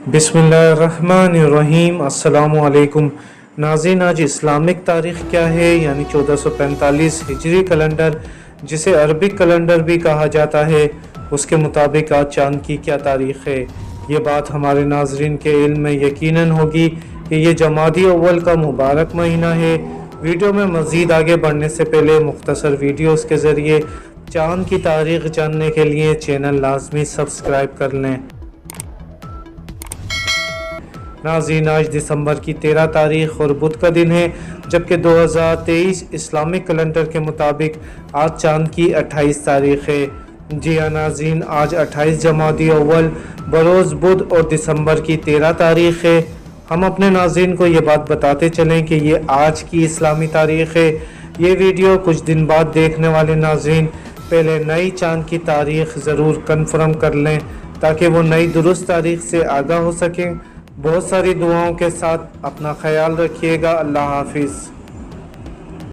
बिस्मिल्लाहिर्रहमानिर्रहीम। अस्सलामु अलैकुम नाज़रीन, आज इस्लामिक तारीख़ क्या है यानी 1445 हिजरी कैलेंडर, जिसे अरबिक कैलेंडर भी कहा जाता है, उसके मुताबिक आज चाँद की क्या तारीख़ है। ये बात हमारे नाज़रीन के इल्म में यकीनन होगी कि ये जमादी अव्वल का मुबारक महीना है। वीडियो में मज़ीद आगे बढ़ने से पहले मुख्तसर वीडियोज़ के ज़रिए चाँद की तारीख़ जानने के लिए चैनल लाजमी सब्सक्राइब कर लें। नाज़रीन, आज दिसंबर की 13 तारीख़ और बुध का दिन है, जबकि 2023 इस्लामिक कैलेंडर के मुताबिक आज चाँद की 28 तारीख़ है। जी हाँ नाज़रीन, आज 28 जमादी अव्वल बरोज़ बुध और दिसंबर की 13 तारीख़ है। हम अपने नाज़रीन को ये बात बताते चलें कि ये आज की इस्लामी तारीख़ है। ये वीडियो कुछ दिन बाद देखने वाले नाज़रीन पहले नई चाँद की तारीख़ ज़रूर कन्फर्म कर लें, ताकि वो नई दुरुस्त तारीख़ से आगाह हो सकें। बहुत सारी दुआओं के साथ अपना ख्याल रखिएगा। अल्लाह हाफिज़।